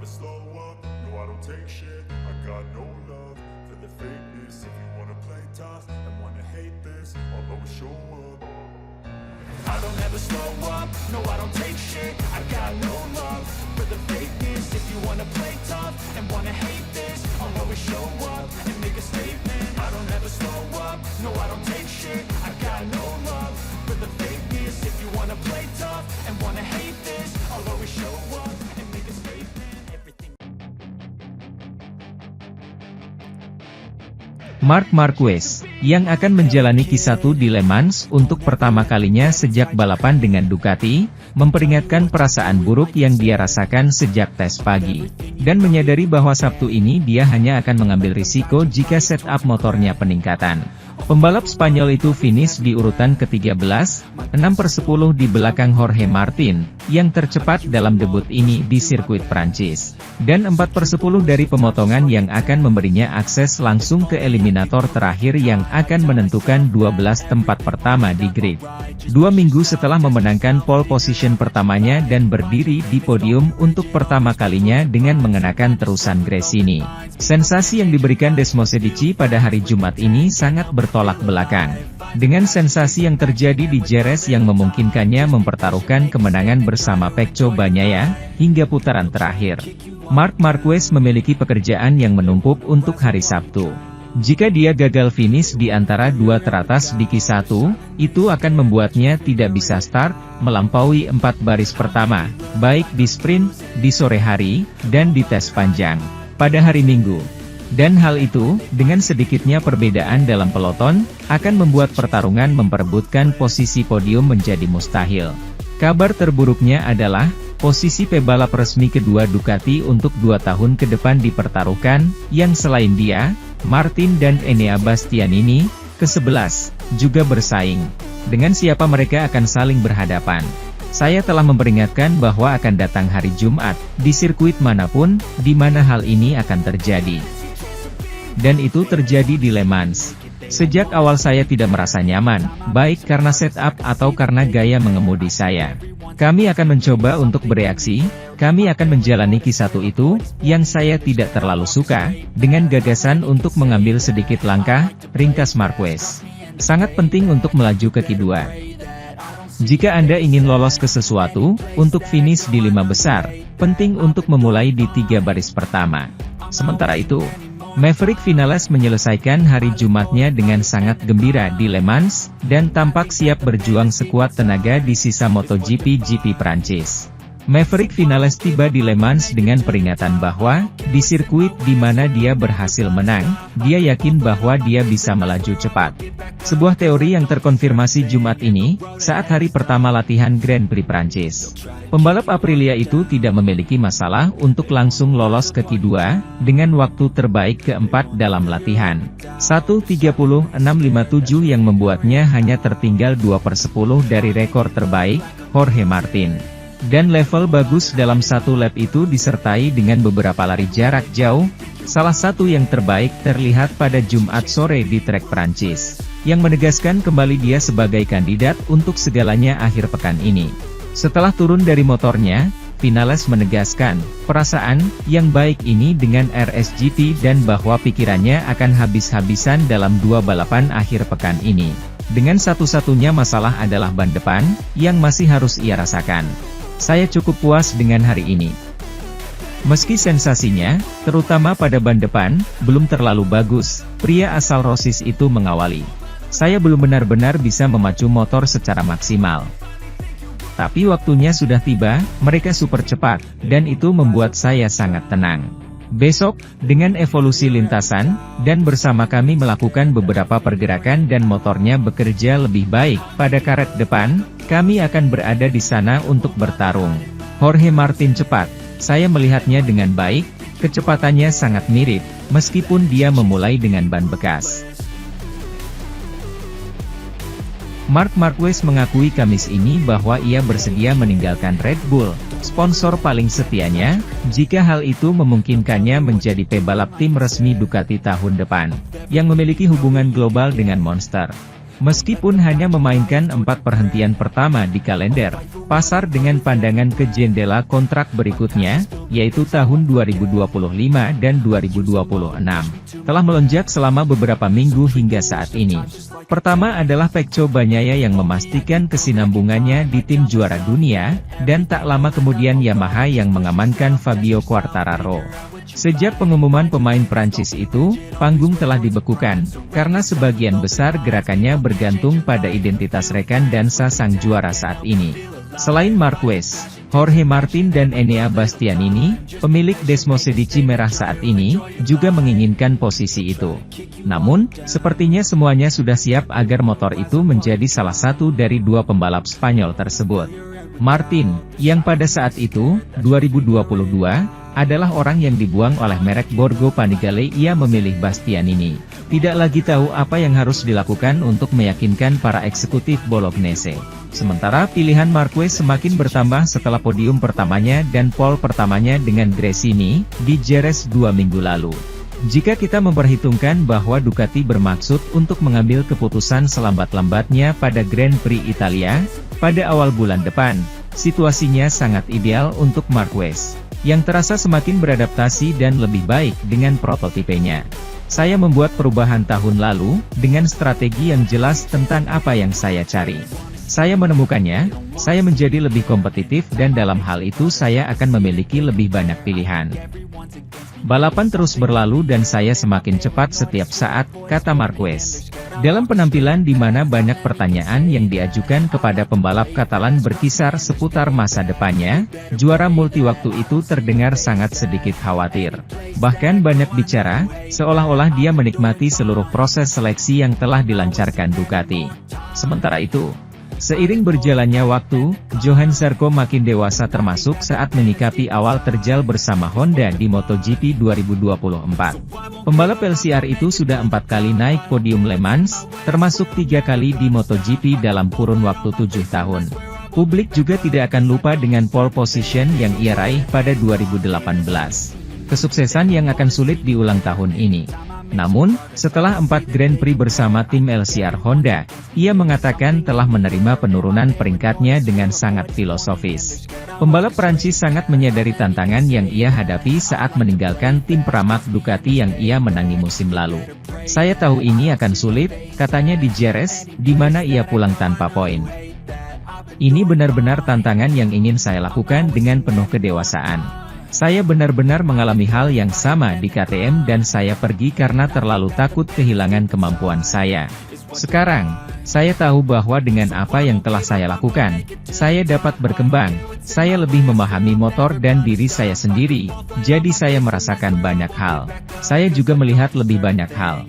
never slow up, no I don't take shit. I got no love for the fakeness. If you wanna play tough and wanna hate this, I'll always show up. I don't ever slow up, no I don't take shit. I got no love for the fakeness. If you wanna play tough and wanna hate this, I'll always show up and make a statement. I don't ever slow up, no I don't take shit. I got no love for the fakeness. If you wanna play tough and wanna hate this, I'll always show up and make a statement. Everything. Marc Marquez, yang akan menjalani Q1 di Le Mans untuk pertama kalinya sejak balapan dengan Ducati, memperingatkan perasaan buruk yang dia rasakan sejak tes pagi, dan menyadari bahwa Sabtu ini dia hanya akan mengambil risiko jika setup motornya peningkatan. Pembalap Spanyol itu finish di urutan ke-13, 6/10 di belakang Jorge Martin, yang tercepat dalam debut ini di sirkuit Prancis, dan 4/10 dari pemotongan yang akan memberinya akses langsung ke eliminator terakhir yang akan menentukan 12 tempat pertama di grid. 2 minggu setelah memenangkan pole position pertamanya dan berdiri di podium untuk pertama kalinya dengan mengenakan terusan Gresini. Sensasi yang diberikan Desmosedici pada hari Jumat ini sangat bertolak belakang, dengan sensasi yang terjadi di Jerez yang memungkinkannya mempertaruhkan kemenangan bersama Pecco Bagnaia hingga putaran terakhir. Marc Marquez memiliki pekerjaan yang menumpuk untuk hari Sabtu. Jika dia gagal finish di antara dua teratas di Q1, itu akan membuatnya tidak bisa start, melampaui 4 baris pertama, baik di sprint, di sore hari, dan di tes panjang pada hari Minggu. Dan hal itu, dengan sedikitnya perbedaan dalam peloton, akan membuat pertarungan memperebutkan posisi podium menjadi mustahil. Kabar terburuknya adalah, posisi pebalap resmi kedua Ducati untuk 2 tahun ke depan dipertaruhkan, yang selain dia, Martin dan Enea Bastianini, ke-11, juga bersaing. Dengan siapa mereka akan saling berhadapan? Saya telah memperingatkan bahwa akan datang hari Jumat, di sirkuit manapun, di mana hal ini akan terjadi. Dan itu terjadi di Le Mans. Sejak awal saya tidak merasa nyaman, baik karena setup atau karena gaya mengemudi saya. Kami akan mencoba untuk bereaksi, kami akan menjalani Q1 itu, yang saya tidak terlalu suka, dengan gagasan untuk mengambil sedikit langkah, ringkas Marquez. Sangat penting untuk melaju ke Q2. Jika Anda ingin lolos ke sesuatu, untuk finish di 5 besar, penting untuk memulai di 3 baris pertama. Sementara itu, Maverick Vinales menyelesaikan hari Jumatnya dengan sangat gembira di Le Mans, dan tampak siap berjuang sekuat tenaga di sisa MotoGP GP Prancis. Maverick Vinales tiba di Le Mans dengan peringatan bahwa, di sirkuit di mana dia berhasil menang, dia yakin bahwa dia bisa melaju cepat. Sebuah teori yang terkonfirmasi Jumat ini, saat hari pertama latihan Grand Prix Prancis. Pembalap Aprilia itu tidak memiliki masalah untuk langsung lolos ke Q2, dengan waktu terbaik keempat dalam latihan. 1:30.657 yang membuatnya hanya tertinggal 2/10 dari rekor terbaik, Jorge Martin. Dan level bagus dalam satu lap itu disertai dengan beberapa lari jarak jauh, salah satu yang terbaik terlihat pada Jumat sore di trek Prancis, yang menegaskan kembali dia sebagai kandidat untuk segalanya akhir pekan ini. Setelah turun dari motornya, Vinales menegaskan, perasaan yang baik ini dengan RSGP dan bahwa pikirannya akan habis-habisan dalam 2 balapan akhir pekan ini. Dengan satu-satunya masalah adalah ban depan, yang masih harus ia rasakan. Saya cukup puas dengan hari ini. Meski sensasinya, terutama pada ban depan, belum terlalu bagus, pria asal Rosis itu mengawali. Saya belum benar-benar bisa memacu motor secara maksimal. Tapi waktunya sudah tiba, mereka super cepat, dan itu membuat saya sangat tenang. Besok, dengan evolusi lintasan, dan bersama kami melakukan beberapa pergerakan dan motornya bekerja lebih baik, pada karet depan, kami akan berada di sana untuk bertarung. Jorge Martin cepat, saya melihatnya dengan baik, kecepatannya sangat mirip, meskipun dia memulai dengan ban bekas. Marc Marquez mengakui Kamis ini bahwa ia bersedia meninggalkan Red Bull, sponsor paling setianya, jika hal itu memungkinkannya menjadi pebalap tim resmi Ducati tahun depan, yang memiliki hubungan global dengan Monster. Meskipun hanya memainkan 4 perhentian pertama di kalender pasar dengan pandangan ke jendela kontrak berikutnya, yaitu tahun 2025 dan 2026, telah melonjak selama beberapa minggu hingga saat ini. Pertama adalah Pecco Bagnaia yang memastikan kesinambungannya di tim juara dunia, dan tak lama kemudian Yamaha yang mengamankan Fabio Quartararo. Sejak pengumuman pemain Prancis itu, panggung telah dibekukan, karena sebagian besar gerakannya bergantung pada identitas rekan dansa sang juara saat ini. Selain Marquez, Jorge Martin dan Enea Bastianini, pemilik Desmosedici merah saat ini, juga menginginkan posisi itu. Namun, sepertinya semuanya sudah siap agar motor itu menjadi salah satu dari dua pembalap Spanyol tersebut. Martin, yang pada saat itu, 2022, adalah orang yang dibuang oleh merek Borgo Panigale. Ia memilih Bastianini. Tidak lagi tahu apa yang harus dilakukan untuk meyakinkan para eksekutif Bolognese. Sementara pilihan Marquez semakin bertambah setelah podium pertamanya dan pole pertamanya dengan Gresini, di Jerez 2 minggu lalu. Jika kita memperhitungkan bahwa Ducati bermaksud untuk mengambil keputusan selambat-lambatnya pada Grand Prix Italia, pada awal bulan depan, situasinya sangat ideal untuk Marquez, yang terasa semakin beradaptasi dan lebih baik dengan prototipenya. Saya membuat perubahan tahun lalu, dengan strategi yang jelas tentang apa yang saya cari. Saya menemukannya, saya menjadi lebih kompetitif dan dalam hal itu saya akan memiliki lebih banyak pilihan. Balapan terus berlalu dan saya semakin cepat setiap saat, kata Marquez. Dalam penampilan di mana banyak pertanyaan yang diajukan kepada pembalap Katalan berkisar seputar masa depannya, juara multi-waktu itu terdengar sangat sedikit khawatir. Bahkan banyak bicara, seolah-olah dia menikmati seluruh proses seleksi yang telah dilancarkan Ducati. Sementara itu, seiring berjalannya waktu, Johan Zarco makin dewasa termasuk saat menyikapi awal terjal bersama Honda di MotoGP 2024. Pembalap LCR itu sudah 4 kali naik podium Le Mans, termasuk 3 kali di MotoGP dalam kurun waktu 7 tahun. Publik juga tidak akan lupa dengan pole position yang ia raih pada 2018. Kesuksesan yang akan sulit diulang tahun ini. Namun, setelah 4 Grand Prix bersama tim LCR Honda, ia mengatakan telah menerima penurunan peringkatnya dengan sangat filosofis. Pembalap Prancis sangat menyadari tantangan yang ia hadapi saat meninggalkan tim Pramac Ducati yang ia menangi musim lalu. Saya tahu ini akan sulit, katanya di Jerez, di mana ia pulang tanpa poin. Ini benar-benar tantangan yang ingin saya lakukan dengan penuh kedewasaan. Saya benar-benar mengalami hal yang sama di KTM dan saya pergi karena terlalu takut kehilangan kemampuan saya. Sekarang, saya tahu bahwa dengan apa yang telah saya lakukan, saya dapat berkembang, saya lebih memahami motor dan diri saya sendiri, jadi saya merasakan banyak hal. Saya juga melihat lebih banyak hal.